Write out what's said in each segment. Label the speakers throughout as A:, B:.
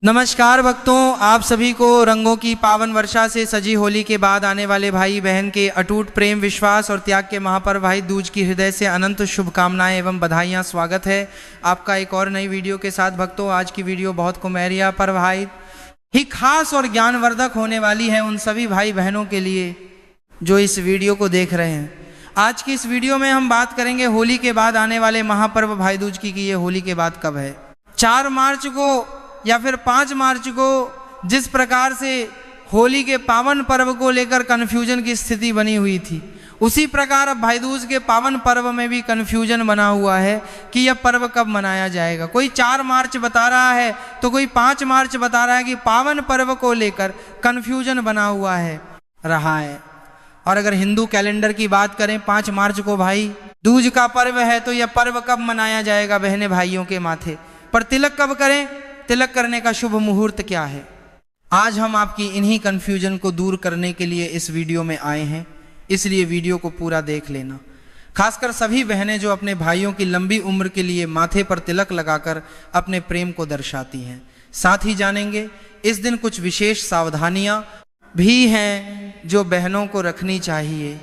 A: नमस्कार भक्तों, आप सभी को रंगों की पावन वर्षा से सजी होली के बाद आने वाले भाई बहन के अटूट प्रेम, विश्वास और त्याग के महापर्व भाई दूज की हृदय से अनंत शुभकामनाएं एवं बधाइयां। स्वागत है आपका एक और नई वीडियो के साथ। भक्तों, आज की वीडियो बहुत कुमेरिया पर भाई ही खास और ज्ञानवर्धक होने वाली है उन सभी भाई बहनों के लिए जो इस वीडियो को देख रहे हैं। आज की इस वीडियो में हम बात करेंगे होली के बाद आने वाले महापर्व भाई दूज की कि ये होली के बाद कब है। 4 मार्च को या फिर 5 मार्च को जिस प्रकार से होली के पावन पर्व को लेकर कन्फ्यूजन की स्थिति बनी हुई थी, उसी प्रकार अब भाई दूज के पावन पर्व में भी कन्फ्यूजन बना हुआ है कि यह पर्व कब मनाया जाएगा। कोई 4 मार्च बता रहा है तो कोई 5 मार्च बता रहा है कि पावन पर्व को लेकर कन्फ्यूजन बना हुआ है रहा है। और अगर हिंदू कैलेंडर की बात करें, 5 मार्च को भाई दूज का पर्व है, तो यह पर्व कब मनाया जाएगा बहने भाइयों के माथे पर तिलक कब करें, तिलक करने का शुभ मुहूर्त क्या है। आज हम आपकी इन्हीं कन्फ्यूजन को दूर करने के लिए इस वीडियो में आए हैं, इसलिए वीडियो को पूरा देख लेना। खासकर सभी बहनें जो अपने भाइयों की लंबी उम्र के लिए माथे पर तिलक लगाकर अपने प्रेम को दर्शाती हैं। साथ ही जानेंगे इस दिन कुछ विशेष सावधानियां भी हैं जो बहनों को रखनी चाहिए,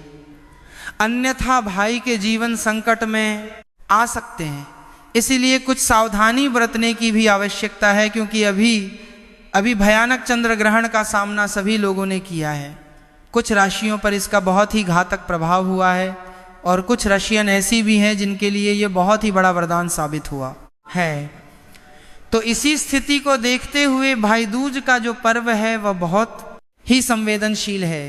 A: अन्यथा भाई के जीवन संकट में आ सकते हैं। इसीलिए कुछ सावधानी बरतने की भी आवश्यकता है, क्योंकि अभी भयानक चंद्र ग्रहण का सामना सभी लोगों ने किया है। कुछ राशियों पर इसका बहुत ही घातक प्रभाव हुआ है और कुछ राशियां ऐसी भी हैं जिनके लिए ये बहुत ही बड़ा वरदान साबित हुआ है। तो इसी स्थिति को देखते हुए भाई दूज का जो पर्व है वह बहुत ही संवेदनशील है।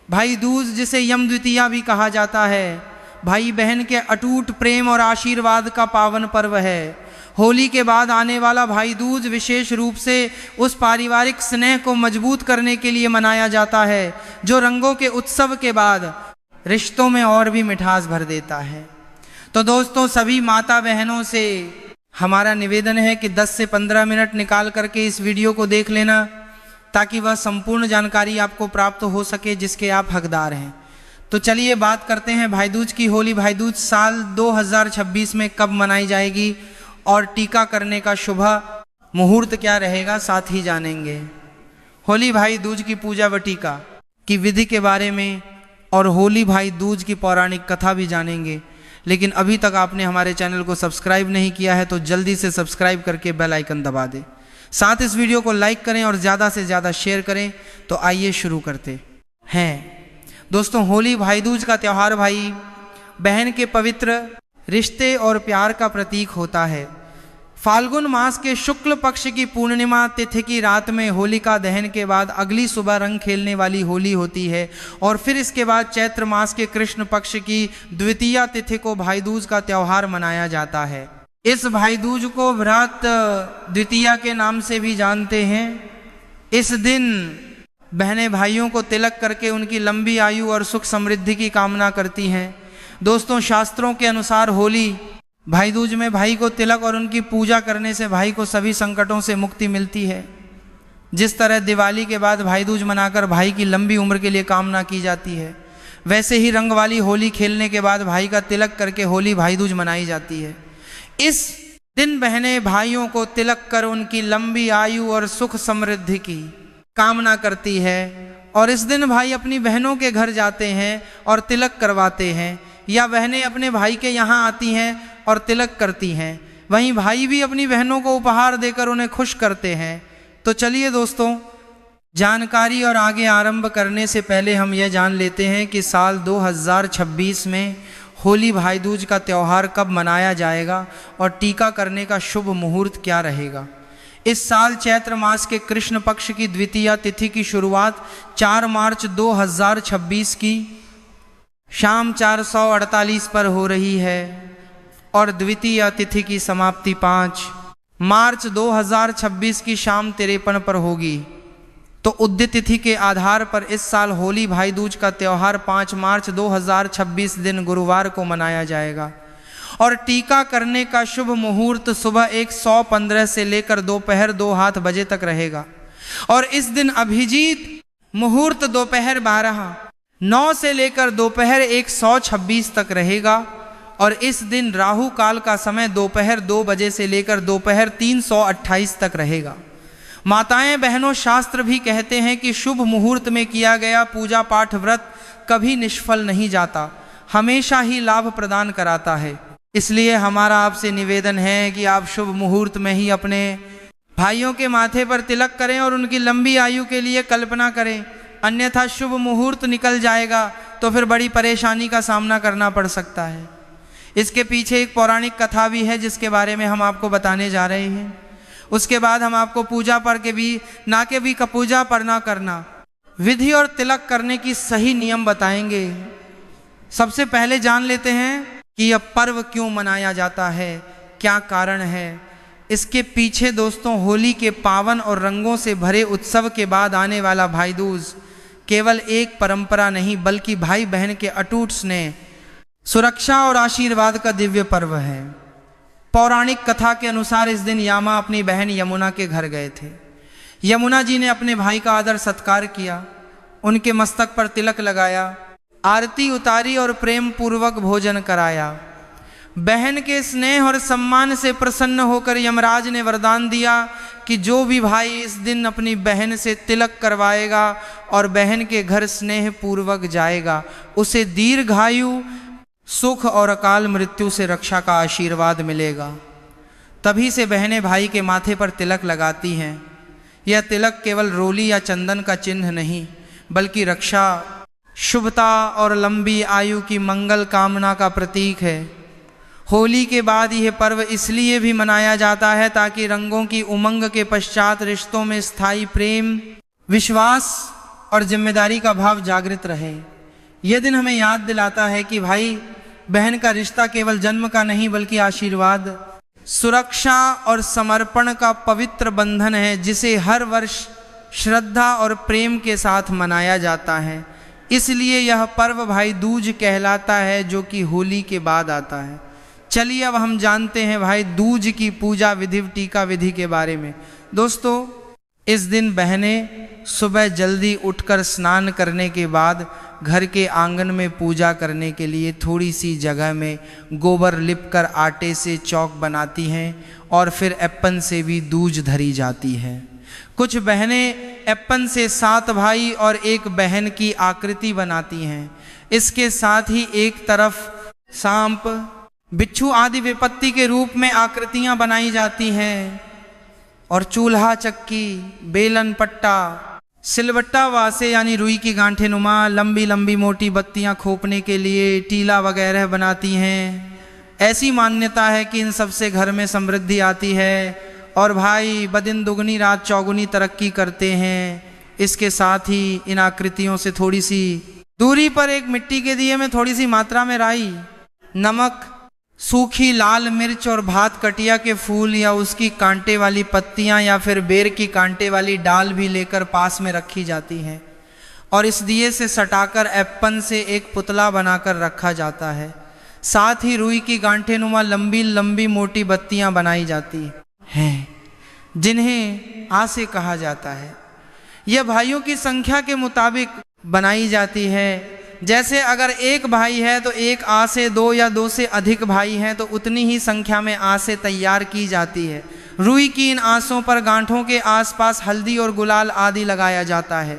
A: भाई दूज जिसे यम द्वितीया भी कहा जाता है, भाई बहन के अटूट प्रेम और आशीर्वाद का पावन पर्व है। होली के बाद आने वाला भाई दूज विशेष रूप से उस पारिवारिक स्नेह को मजबूत करने के लिए मनाया जाता है जो रंगों के उत्सव के बाद रिश्तों में और भी मिठास भर देता है। तो दोस्तों, सभी माता बहनों से हमारा निवेदन है कि 10 से 15 मिनट निकाल करके इस वीडियो को देख लेना, ताकि वह संपूर्ण जानकारी आपको प्राप्त हो सके जिसके आप हकदार हैं। तो चलिए बात करते हैं भाई दूज की। होली भाई दूज साल 2026 में कब मनाई जाएगी और टीका करने का शुभ मुहूर्त क्या रहेगा, साथ ही जानेंगे होली भाई दूज की पूजा व टीका की विधि के बारे में और होली भाई दूज की पौराणिक कथा भी जानेंगे। लेकिन अभी तक आपने हमारे चैनल को सब्सक्राइब नहीं किया है तो जल्दी से सब्सक्राइब करके बेल आइकन दबा दें। साथ इस वीडियो को लाइक करें और ज़्यादा से ज़्यादा शेयर करें। तो आइए शुरू करते हैं। दोस्तों, होली भाई दूज का त्यौहार भाई बहन के पवित्र रिश्ते और प्यार का प्रतीक होता है। फाल्गुन मास के शुक्ल पक्ष की पूर्णिमा तिथि की रात में होलिका दहन के बाद अगली सुबह रंग खेलने वाली होली होती है और फिर इसके बाद चैत्र मास के कृष्ण पक्ष की द्वितीया तिथि को भाई दूज का त्यौहार मनाया जाता है। इस भाई दूज को व्रत द्वितीया के नाम से भी जानते हैं। इस दिन बहनें भाइयों को तिलक करके उनकी लंबी आयु और सुख समृद्धि की कामना करती हैं। दोस्तों, शास्त्रों के अनुसार होली भाई दूज में भाई को तिलक और उनकी पूजा करने से भाई को सभी संकटों से मुक्ति मिलती है। जिस तरह दिवाली के बाद भाई दूज मनाकर भाई की लंबी उम्र के लिए कामना की जाती है, वैसे ही रंग वाली होली खेलने के बाद भाई का तिलक करके होली भाई दूज मनाई जाती है। इस दिन बहनें भाइयों को तिलक कर उनकी लंबी आयु और सुख समृद्धि की कामना करती है और इस दिन भाई अपनी बहनों के घर जाते हैं और तिलक करवाते हैं, या बहनें अपने भाई के यहाँ आती हैं और तिलक करती हैं। वहीं भाई भी अपनी बहनों को उपहार देकर उन्हें खुश करते हैं। तो चलिए दोस्तों, जानकारी और आगे आरंभ करने से पहले हम यह जान लेते हैं कि साल 2026 में होली भाई दूज का त्यौहार कब मनाया जाएगा और टीका करने का शुभ मुहूर्त क्या रहेगा। इस साल चैत्र मास के कृष्ण पक्ष की द्वितीया तिथि की शुरुआत 4 मार्च 2026 की शाम 4:48 पर हो रही है और द्वितीया तिथि की समाप्ति 5 मार्च 2026 की शाम 53 पर होगी। तो उद्य तिथि के आधार पर इस साल होली भाई दूज का त्यौहार 5 मार्च 2026 दिन गुरुवार को मनाया जाएगा और टीका करने का शुभ मुहूर्त सुबह 1:15 से लेकर दोपहर 2 तक रहेगा। और इस दिन अभिजीत मुहूर्त दोपहर 12:09 से लेकर दोपहर 1:26 तक रहेगा और इस दिन राहु काल का समय दोपहर 2 बजे से लेकर दोपहर 3:28 तक रहेगा। माताएं बहनों, शास्त्र भी कहते हैं कि शुभ मुहूर्त में किया गया पूजा पाठ व्रत कभी निष्फल नहीं जाता, हमेशा ही लाभ प्रदान कराता है। इसलिए हमारा आपसे निवेदन है कि आप शुभ मुहूर्त में ही अपने भाइयों के माथे पर तिलक करें और उनकी लंबी आयु के लिए कल्पना करें, अन्यथा शुभ मुहूर्त निकल जाएगा तो फिर बड़ी परेशानी का सामना करना पड़ सकता है। इसके पीछे एक पौराणिक कथा भी है जिसके बारे में हम आपको बताने जा रहे हैं। उसके बाद हम आपको पूजा पर के भी पूजा पर ना करना, विधि और तिलक करने की सही नियम बताएंगे। सबसे पहले जान लेते हैं कि यह पर्व क्यों मनाया जाता है, क्या कारण है। इसके पीछे दोस्तों होली के पावन और रंगों से भरे उत्सव के बाद आने वाला भाई दूज केवल एक परंपरा नहीं बल्कि भाई बहन के अटूट स्नेह, सुरक्षा और आशीर्वाद का दिव्य पर्व है। पौराणिक कथा के अनुसार इस दिन यामा अपनी बहन यमुना के घर गए थे। यमुना जी ने अपने भाई का आदर सत्कार किया, उनके मस्तक पर तिलक लगाया, आरती उतारी और प्रेम पूर्वक भोजन कराया। बहन के स्नेह और सम्मान से प्रसन्न होकर यमराज ने वरदान दिया कि जो भी भाई इस दिन अपनी बहन से तिलक करवाएगा और बहन के घर स्नेह पूर्वक जाएगा, उसे दीर्घायु, सुख और अकाल मृत्यु से रक्षा का आशीर्वाद मिलेगा। तभी से बहनें भाई के माथे पर तिलक लगाती हैं। यह तिलक केवल रोली या चंदन का चिन्ह नहीं बल्कि रक्षा, शुभता और लंबी आयु की मंगल कामना का प्रतीक है। होली के बाद यह पर्व इसलिए भी मनाया जाता है ताकि रंगों की उमंग के पश्चात रिश्तों में स्थायी प्रेम, विश्वास और जिम्मेदारी का भाव जागृत रहे। यह दिन हमें याद दिलाता है कि भाई बहन का रिश्ता केवल जन्म का नहीं बल्कि आशीर्वाद, सुरक्षा और समर्पण का पवित्र बंधन है जिसे हर वर्ष श्रद्धा और प्रेम के साथ मनाया जाता है। इसलिए यह पर्व भाई दूज कहलाता है जो कि होली के बाद आता है। चलिए अब हम जानते हैं भाई दूज की पूजा विधि, टीका विधि के बारे में। दोस्तों, इस दिन बहनें सुबह जल्दी उठकर स्नान करने के बाद घर के आंगन में पूजा करने के लिए थोड़ी सी जगह में गोबर लिपकर आटे से चौक बनाती हैं और फिर एप्पन से भी दूज धरी जाती है। कुछ बहनें एप्पन से 7 भाई और एक बहन की आकृति बनाती हैं। इसके साथ ही एक तरफ सांप, बिच्छू आदि विपत्ति के रूप में आकृतियां बनाई जाती हैं और चूल्हा, चक्की, बेलन पट्टा, सिलबट्टा वासे यानी रुई की गांठे नुमा लंबी लंबी मोटी बत्तियां खोपने के लिए टीला वगैरह बनाती हैं। ऐसी मान्यता है कि इन सब से घर में समृद्धि आती है और भाई बदिन दुगनी रात चौगुनी तरक्की करते हैं। इसके साथ ही इन आकृतियों से थोड़ी सी दूरी पर एक मिट्टी के दिए में थोड़ी सी मात्रा में राई, नमक, सूखी लाल मिर्च और भात कटिया के फूल या उसकी कांटे वाली पत्तियां या फिर बेर की कांटे वाली डाल भी लेकर पास में रखी जाती हैं और इस दिए से सटाकर एप्पन से एक पुतला बनाकर रखा जाता है। साथ ही रुई की गांठे नुमा लंबी लंबी मोटी बत्तियां बनाई जाती हैं जिन्हें आसे कहा जाता है। यह भाइयों की संख्या के मुताबिक बनाई जाती है। जैसे अगर एक भाई है तो एक आसे 2 या 2 से अधिक भाई हैं तो उतनी ही संख्या में आसे तैयार की जाती है। रुई की इन आसों पर गांठों के आसपास हल्दी और गुलाल आदि लगाया जाता है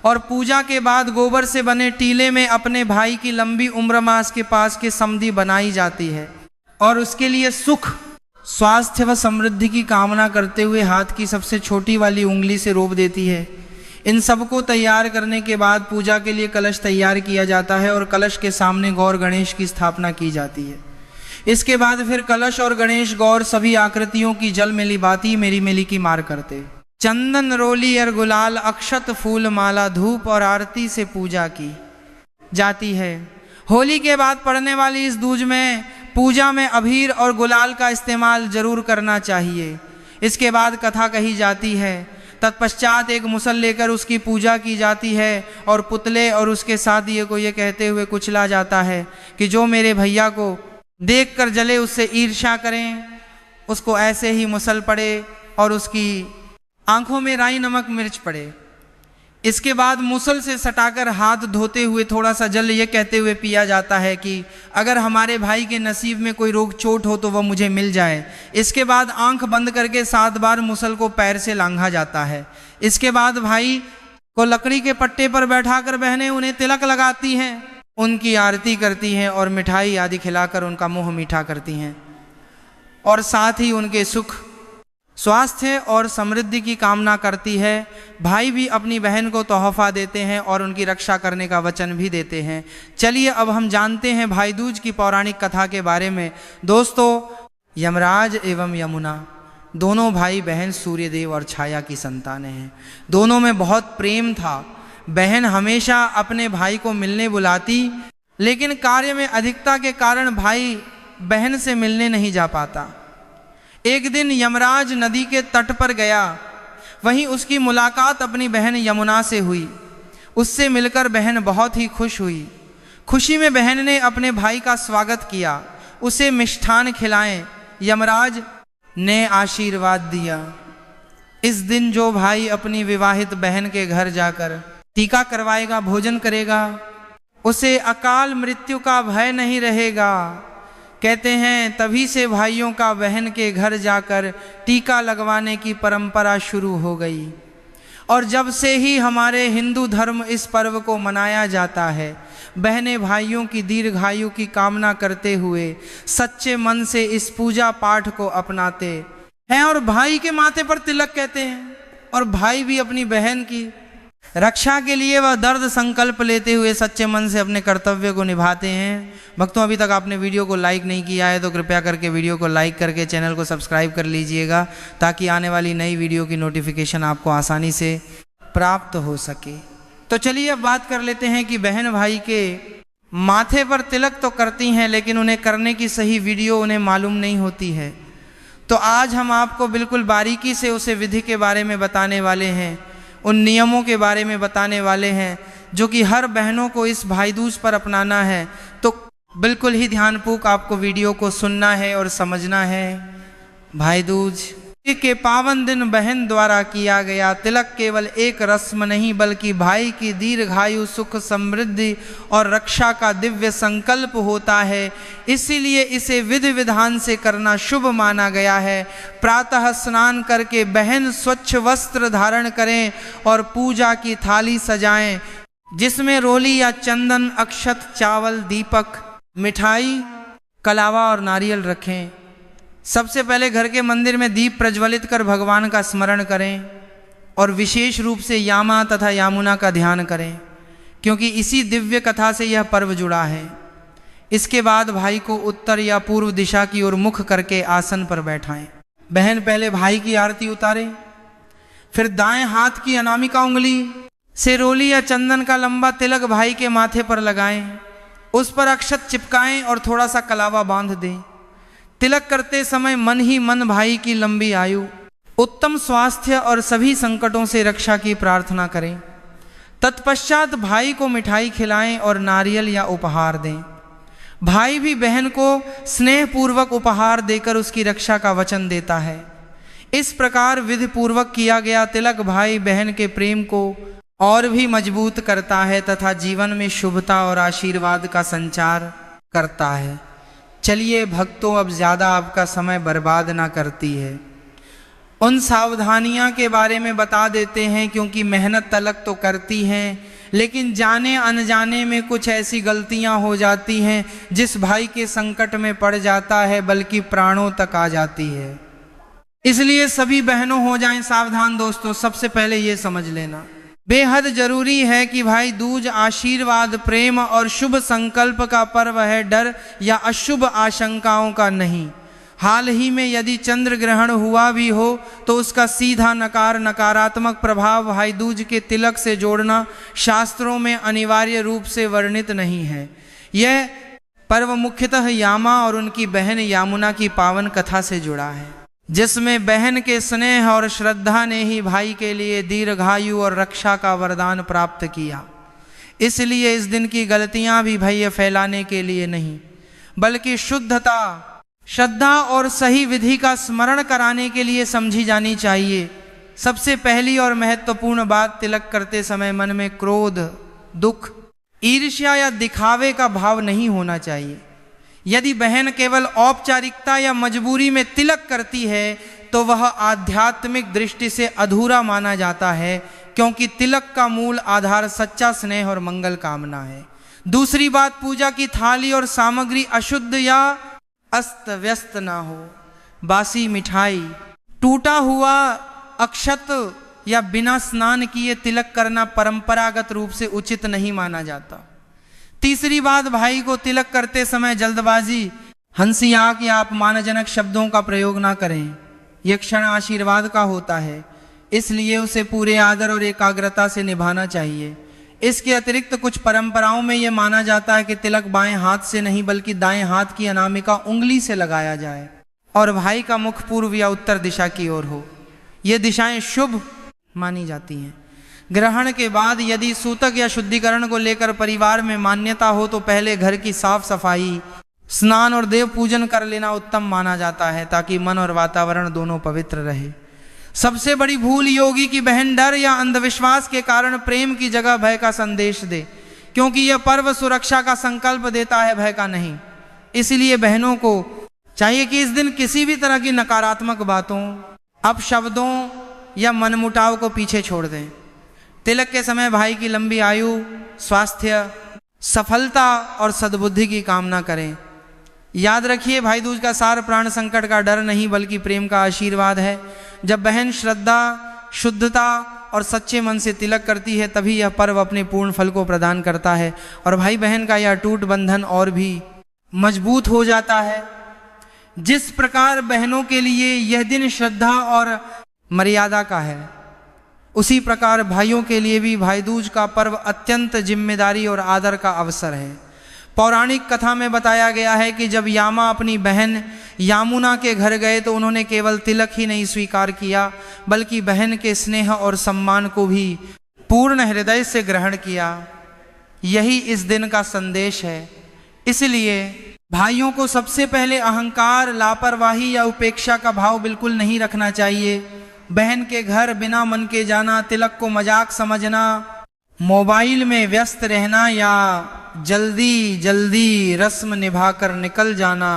A: और पूजा के बाद गोबर से बने टीले में अपने भाई की लंबी उम्र मास के पास की समधी बनाई जाती है और उसके लिए सुख, स्वास्थ्य व समृद्धि की कामना करते हुए हाथ की सबसे छोटी वाली उंगली से रोप देती है। इन सबको तैयार करने के बाद पूजा के लिए कलश तैयार किया जाता है और कलश के सामने गौर गणेश की स्थापना की जाती है। इसके बाद फिर कलश और गणेश गौर सभी आकृतियों की जल मिली बाती मेरी मिली की मार करते। चंदन, रोली और गुलाल, अक्षत, फूल माला, धूप और आरती से पूजा की जाती है। होली के बाद पड़ने वाली इस दूज में पूजा में अबीर और गुलाल का इस्तेमाल जरूर करना चाहिए। इसके बाद कथा कही जाती है। तत्पश्चात एक मुसल लेकर उसकी पूजा की जाती है और पुतले और उसके साथियों को ये कहते हुए कुचला जाता है कि जो मेरे भैया को देखकर जले उससे ईर्ष्या करें, उसको ऐसे ही मुसल पड़े और उसकी आंखों में राई नमक मिर्च पड़े। इसके बाद मुसल से सटाकर हाथ धोते हुए थोड़ा सा जल ये कहते हुए पिया जाता है कि अगर हमारे भाई के नसीब में कोई रोग चोट हो तो वह मुझे मिल जाए। इसके बाद आंख बंद करके 7 बार मुसल को पैर से लांघा जाता है। इसके बाद भाई को लकड़ी के पट्टे पर बैठाकर बहनें उन्हें तिलक लगाती हैं, उनकी आरती करती हैं और मिठाई आदि खिलाकर उनका मुंह मीठा करती हैं और साथ ही उनके सुख, स्वास्थ्य और समृद्धि की कामना करती है। भाई भी अपनी बहन को तोहफा देते हैं और उनकी रक्षा करने का वचन भी देते हैं। चलिए अब हम जानते हैं भाई दूज की पौराणिक कथा के बारे में। दोस्तों, यमराज एवं यमुना दोनों भाई बहन सूर्यदेव और छाया की संतानें हैं। दोनों में बहुत प्रेम था। बहन हमेशा अपने भाई को मिलने बुलाती, लेकिन कार्य में अधिकता के कारण भाई बहन से मिलने नहीं जा पाता। एक दिन यमराज नदी के तट पर गया, वहीं उसकी मुलाकात अपनी बहन यमुना से हुई। उससे मिलकर बहन बहुत ही खुश हुई। खुशी में बहन ने अपने भाई का स्वागत किया, उसे मिष्ठान खिलाएं। यमराज ने आशीर्वाद दिया। इस दिन जो भाई अपनी विवाहित बहन के घर जाकर टीका करवाएगा, भोजन करेगा, उसे अकाल मृत्यु का भय नहीं रहेगा। कहते हैं तभी से भाइयों का बहन के घर जाकर टीका लगवाने की परंपरा शुरू हो गई और जब से ही हमारे हिंदू धर्म इस पर्व को मनाया जाता है। बहनें भाइयों की दीर्घायु की कामना करते हुए सच्चे मन से इस पूजा पाठ को अपनाते हैं और भाई के माथे पर तिलक कहते हैं और भाई भी अपनी बहन की रक्षा के लिए वह दर्द संकल्प लेते हुए सच्चे मन से अपने कर्तव्य को निभाते हैं। भक्तों, अभी तक आपने वीडियो को लाइक नहीं किया है तो कृपया करके वीडियो को लाइक करके चैनल को सब्सक्राइब कर लीजिएगा ताकि आने वाली नई वीडियो की नोटिफिकेशन आपको आसानी से प्राप्त हो सके। तो चलिए अब बात कर लेते हैं कि बहन भाई के माथे पर तिलक तो करती हैं, लेकिन उन्हें करने की सही वीडियो उन्हें मालूम नहीं होती है। तो आज हम आपको बिल्कुल बारीकी से उसे विधि के बारे में बताने वाले हैं, उन नियमों के बारे में बताने वाले हैं जो कि हर बहनों को इस भाई दूज पर अपनाना है। तो बिल्कुल ही ध्यानपूर्वक आपको वीडियो को सुनना है और समझना है। भाई दूज के पावन दिन बहन द्वारा किया गया तिलक केवल एक रस्म नहीं बल्कि भाई की दीर्घायु, सुख, समृद्धि और रक्षा का दिव्य संकल्प होता है। इसीलिए इसे विधि विधान से करना शुभ माना गया है। प्रातः स्नान करके बहन स्वच्छ वस्त्र धारण करें और पूजा की थाली सजाएं, जिसमें रोली या चंदन, अक्षत, चावल, दीपक, मिठाई, कलावा और नारियल रखें। सबसे पहले घर के मंदिर में दीप प्रज्वलित कर भगवान का स्मरण करें और विशेष रूप से यामा तथा यामुना का ध्यान करें, क्योंकि इसी दिव्य कथा से यह पर्व जुड़ा है। इसके बाद भाई को उत्तर या पूर्व दिशा की ओर मुख करके आसन पर बैठाएं। बहन पहले भाई की आरती उतारे, फिर दाएं हाथ की अनामिका उंगली से रोली या चंदन का लंबा तिलक भाई के माथे पर लगाएं, उस पर अक्षत चिपकाएं और थोड़ा सा कलावा बांध दें। तिलक करते समय मन ही मन भाई की लंबी आयु, उत्तम स्वास्थ्य और सभी संकटों से रक्षा की प्रार्थना करें। तत्पश्चात भाई को मिठाई खिलाएं और नारियल या उपहार दें। भाई भी बहन को स्नेहपूर्वक उपहार देकर उसकी रक्षा का वचन देता है। इस प्रकार विधि पूर्वक किया गया तिलक भाई बहन के प्रेम को और भी मजबूत करता है तथा जीवन में शुभता और आशीर्वाद का संचार करता है। चलिए भक्तों, अब ज़्यादा आपका समय बर्बाद ना करती है, उन सावधानियां के बारे में बता देते हैं, क्योंकि मेहनत तलक तो करती हैं लेकिन जाने अनजाने में कुछ ऐसी गलतियां हो जाती हैं जिस भाई के संकट में पड़ जाता है, बल्कि प्राणों तक आ जाती है। इसलिए सभी बहनों हो जाएं सावधान। दोस्तों, सबसे पहले ये समझ लेना बेहद जरूरी है कि भाई दूज आशीर्वाद, प्रेम और शुभ संकल्प का पर्व है, डर या अशुभ आशंकाओं का नहीं। हाल ही में यदि चंद्र ग्रहण हुआ भी हो तो उसका सीधा नकारात्मक प्रभाव भाई दूज के तिलक से जोड़ना शास्त्रों में अनिवार्य रूप से वर्णित नहीं है। यह पर्व मुख्यतः यामा और उनकी बहन यामुना की पावन कथा से जुड़ा है, जिसमें बहन के स्नेह और श्रद्धा ने ही भाई के लिए दीर्घायु और रक्षा का वरदान प्राप्त किया। इसलिए इस दिन की गलतियां भी भय फैलाने के लिए नहीं, बल्कि शुद्धता, श्रद्धा और सही विधि का स्मरण कराने के लिए समझी जानी चाहिए। सबसे पहली और महत्वपूर्ण बात, तिलक करते समय मन में क्रोध, दुख, ईर्ष्या या दिखावे का भाव नहीं होना चाहिए। यदि बहन केवल औपचारिकता या मजबूरी में तिलक करती है तो वह आध्यात्मिक दृष्टि से अधूरा माना जाता है, क्योंकि तिलक का मूल आधार सच्चा स्नेह और मंगल कामना है। दूसरी बात, पूजा की थाली और सामग्री अशुद्ध या अस्त व्यस्त ना हो। बासी मिठाई, टूटा हुआ अक्षत या बिना स्नान किए तिलक करना परंपरागत रूप से उचित नहीं माना जाता। तीसरी बात, भाई को तिलक करते समय जल्दबाजी, हंसी आंख या अपमानजनक शब्दों का प्रयोग ना करें। यह क्षण आशीर्वाद का होता है, इसलिए उसे पूरे आदर और एकाग्रता से निभाना चाहिए। इसके अतिरिक्त कुछ परंपराओं में यह माना जाता है कि तिलक बाएं हाथ से नहीं बल्कि दाएं हाथ की अनामिका उंगली से लगाया जाए और भाई का मुख पूर्व या उत्तर दिशा की ओर हो। ये दिशाएं शुभ मानी जाती हैं। ग्रहण के बाद यदि सूतक या शुद्धिकरण को लेकर परिवार में मान्यता हो तो पहले घर की साफ सफाई, स्नान और देव पूजन कर लेना उत्तम माना जाता है, ताकि मन और वातावरण दोनों पवित्र रहे। सबसे बड़ी भूल योगी की बहन डर या अंधविश्वास के कारण प्रेम की जगह भय का संदेश दे, क्योंकि यह पर्व सुरक्षा का संकल्प देता है, भय का नहीं। इसलिए बहनों को चाहिए कि इस दिन किसी भी तरह की नकारात्मक बातों, अपशब्दों या मनमुटाव को पीछे छोड़ दें। तिलक के समय भाई की लंबी आयु, स्वास्थ्य, सफलता और सद्बुद्धि की कामना करें। याद रखिए, भाई दूज का सार प्राण संकट का डर नहीं बल्कि प्रेम का आशीर्वाद है। जब बहन श्रद्धा, शुद्धता और सच्चे मन से तिलक करती है तभी यह पर्व अपने पूर्ण फल को प्रदान करता है और भाई बहन का यह अटूट बंधन और भी मजबूत हो जाता है। जिस प्रकार बहनों के लिए यह दिन श्रद्धा और मर्यादा का है, उसी प्रकार भाइयों के लिए भी भाई दूज का पर्व अत्यंत जिम्मेदारी और आदर का अवसर है। पौराणिक कथा में बताया गया है कि जब यामा अपनी बहन यामुना के घर गए तो उन्होंने केवल तिलक ही नहीं स्वीकार किया बल्कि बहन के स्नेह और सम्मान को भी पूर्ण हृदय से ग्रहण किया। यही इस दिन का संदेश है। इसलिए भाइयों को सबसे पहले अहंकार, लापरवाही या उपेक्षा का भाव बिल्कुल नहीं रखना चाहिए। बहन के घर बिना मन के जाना, तिलक को मजाक समझना, मोबाइल में व्यस्त रहना या जल्दी जल्दी रस्म निभाकर निकल जाना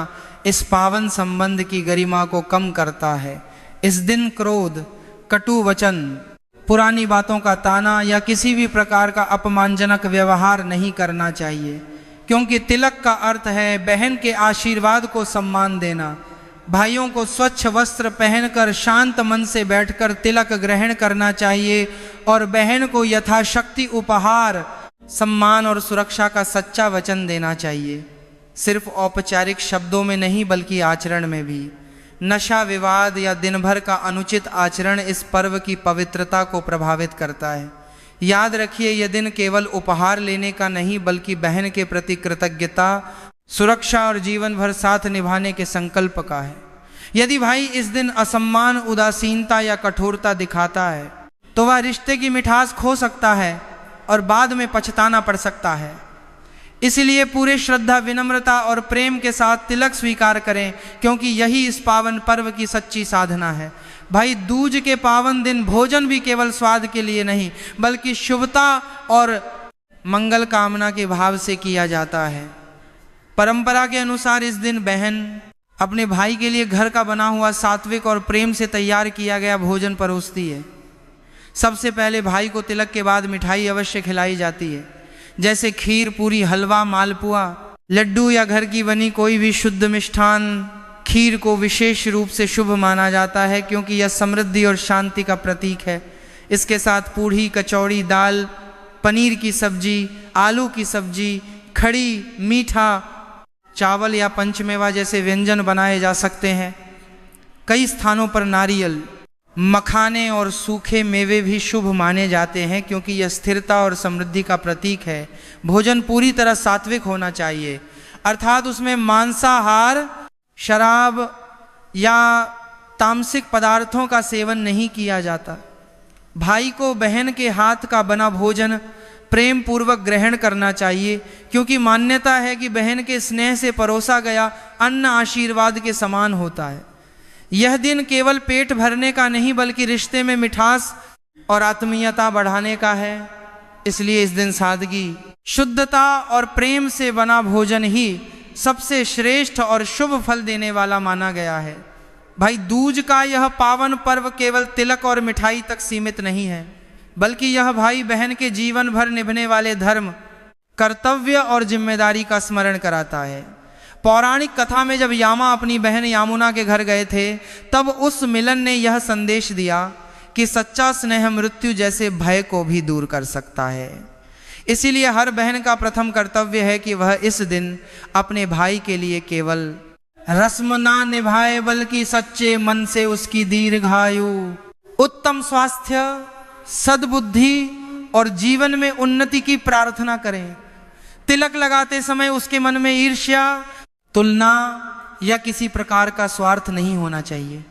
A: इस पावन संबंध की गरिमा को कम करता है। इस दिन क्रोध, कटु वचन, पुरानी बातों का ताना या किसी भी प्रकार का अपमानजनक व्यवहार नहीं करना चाहिए, क्योंकि तिलक का अर्थ है बहन के आशीर्वाद को सम्मान देना। भाइयों को स्वच्छ वस्त्र पहनकर शांत मन से बैठकर तिलक ग्रहण करना चाहिए और बहन को यथाशक्ति उपहार, सम्मान और सुरक्षा का सच्चा वचन देना चाहिए। सिर्फ औपचारिक शब्दों में नहीं बल्कि आचरण में भी। नशा, विवाद या दिन भर का अनुचित आचरण इस पर्व की पवित्रता को प्रभावित करता है। याद रखिए, यह दिन केवल उपहार लेने का नहीं बल्कि बहन के प्रति कृतज्ञता, सुरक्षा और जीवन भर साथ निभाने के संकल्प का है। यदि भाई इस दिन असम्मान, उदासीनता या कठोरता दिखाता है तो वह रिश्ते की मिठास खो सकता है और बाद में पछताना पड़ सकता है। इसलिए पूरे श्रद्धा, विनम्रता और प्रेम के साथ तिलक स्वीकार करें, क्योंकि यही इस पावन पर्व की सच्ची साधना है। भाई दूज के पावन दिन भोजन भी केवल स्वाद के लिए नहीं बल्कि शुभता और मंगल कामना के भाव से किया जाता है। परंपरा के अनुसार इस दिन बहन अपने भाई के लिए घर का बना हुआ सात्विक और प्रेम से तैयार किया गया भोजन परोसती है। सबसे पहले भाई को तिलक के बाद मिठाई अवश्य खिलाई जाती है, जैसे खीर, पूरी, हलवा, मालपुआ, लड्डू या घर की बनी कोई भी शुद्ध मिष्ठान। खीर को विशेष रूप से शुभ माना जाता है क्योंकि यह समृद्धि और शांति का प्रतीक है। इसके साथ पूड़ी, कचौड़ी, दाल, पनीर की सब्जी, आलू की सब्जी, खड़ी, मीठा, चावल या पंचमेवा जैसे व्यंजन बनाए जा सकते हैं। कई स्थानों पर नारियल, मखाने और सूखे मेवे भी शुभ माने जाते हैं क्योंकि यह स्थिरता और समृद्धि का प्रतीक है। भोजन पूरी तरह सात्विक होना चाहिए, अर्थात उसमें मांसाहार, शराब या तामसिक पदार्थों का सेवन नहीं किया जाता। भाई को बहन के हाथ का बना भोजन प्रेम पूर्वक ग्रहण करना चाहिए क्योंकि मान्यता है कि बहन के स्नेह से परोसा गया अन्न आशीर्वाद के समान होता है। यह दिन केवल पेट भरने का नहीं बल्कि रिश्ते में मिठास और आत्मीयता बढ़ाने का है। इसलिए इस दिन सादगी, शुद्धता और प्रेम से बना भोजन ही सबसे श्रेष्ठ और शुभ फल देने वाला माना गया है। भाई दूज का यह पावन पर्व केवल तिलक और मिठाई तक सीमित नहीं है, बल्कि यह भाई बहन के जीवन भर निभने वाले धर्म, कर्तव्य और जिम्मेदारी का स्मरण कराता है। पौराणिक कथा में जब यामा अपनी बहन यामुना के घर गए थे, तब उस मिलन ने यह संदेश दिया कि सच्चा स्नेह मृत्यु जैसे भय को भी दूर कर सकता है। इसीलिए हर बहन का प्रथम कर्तव्य है कि वह इस दिन अपने भाई के लिए केवल रस्म ना निभाए बल्कि सच्चे मन से उसकी दीर्घायु, उत्तम स्वास्थ्य, सद्बुद्धि और जीवन में उन्नति की प्रार्थना करें। तिलक लगाते समय उसके मन में ईर्ष्या, तुलना या किसी प्रकार का स्वार्थ नहीं होना चाहिए,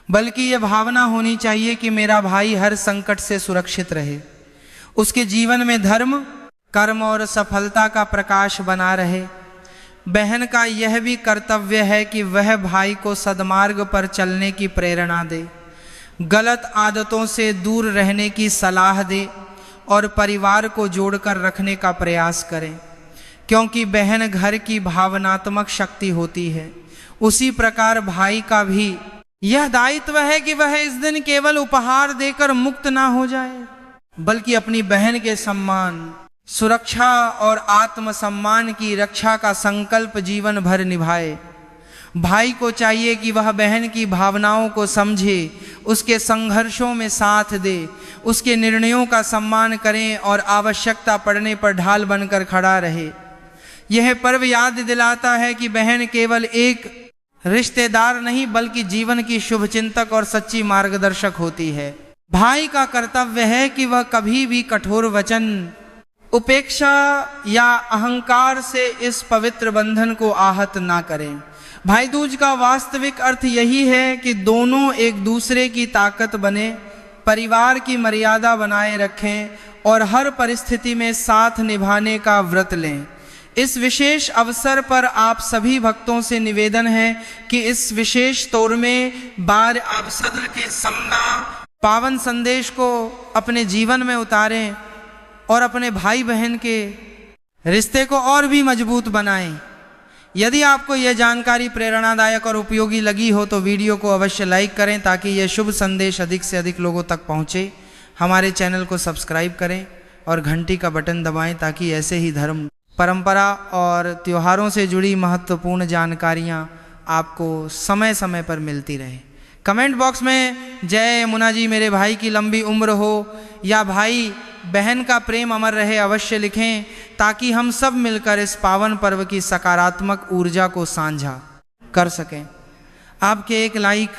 A: बल्कि यह भावना होनी चाहिए कि मेरा भाई हर संकट से सुरक्षित रहे, उसके जीवन में धर्म, कर्म और सफलता का प्रकाश बना रहे। बहन का यह भी कर्तव्य है कि वह भाई को सद्मार्ग पर चलने की प्रेरणा दे, गलत आदतों से दूर रहने की सलाह दे और परिवार को जोड़कर रखने का प्रयास करें, क्योंकि बहन घर की भावनात्मक शक्ति होती है। उसी प्रकार भाई का भी यह दायित्व है कि वह इस दिन केवल उपहार देकर मुक्त ना हो जाए, बल्कि अपनी बहन के सम्मान, सुरक्षा और आत्मसम्मान की रक्षा का संकल्प जीवन भर निभाए। भाई को चाहिए कि वह बहन की भावनाओं को समझे, उसके संघर्षों में साथ दे, उसके निर्णयों का सम्मान करें और आवश्यकता पड़ने पर ढाल बनकर खड़ा रहे। यह पर्व याद दिलाता है कि बहन केवल एक रिश्तेदार नहीं बल्कि जीवन की शुभचिंतक और सच्ची मार्गदर्शक होती है। भाई का कर्तव्य है कि वह कभी भी कठोर वचन, उपेक्षा या अहंकार से इस पवित्र बंधन को आहत ना करें। भाई दूज का वास्तविक अर्थ यही है कि दोनों एक दूसरे की ताकत बने, परिवार की मर्यादा बनाए रखें और हर परिस्थिति में साथ निभाने का व्रत लें। इस विशेष अवसर पर आप सभी भक्तों से निवेदन है कि इस विशेष तौर में बार आप सद्र के समना पावन संदेश को अपने जीवन में उतारें और अपने भाई बहन के रिश्ते को और भी मजबूत बनाएं। यदि आपको यह जानकारी प्रेरणादायक और उपयोगी लगी हो तो वीडियो को अवश्य लाइक करें ताकि यह शुभ संदेश अधिक से अधिक लोगों तक पहुंचे। हमारे चैनल को सब्सक्राइब करें और घंटी का बटन दबाएं ताकि ऐसे ही धर्म, परंपरा और त्योहारों से जुड़ी महत्वपूर्ण जानकारियां आपको समय समय पर मिलती रहे। कमेंट बॉक्स में जय यमुना जी मेरे भाई की लंबी उम्र हो या भाई बहन का प्रेम अमर रहे अवश्य लिखें, ताकि हम सब मिलकर इस पावन पर्व की सकारात्मक ऊर्जा को साझा कर सकें। आपके एक लाइक,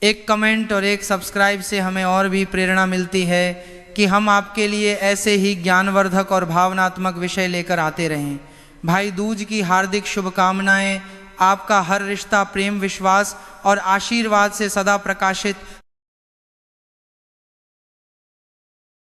A: एक कमेंट और एक सब्सक्राइब से हमें और भी प्रेरणा मिलती है कि हम आपके लिए ऐसे ही ज्ञानवर्धक और भावनात्मक विषय लेकर आते रहें। भाई दूज की हार्दिक शुभकामनाएं। आपका हर रिश्ता प्रेम, विश्वास और आशीर्वाद से सदा प्रकाशित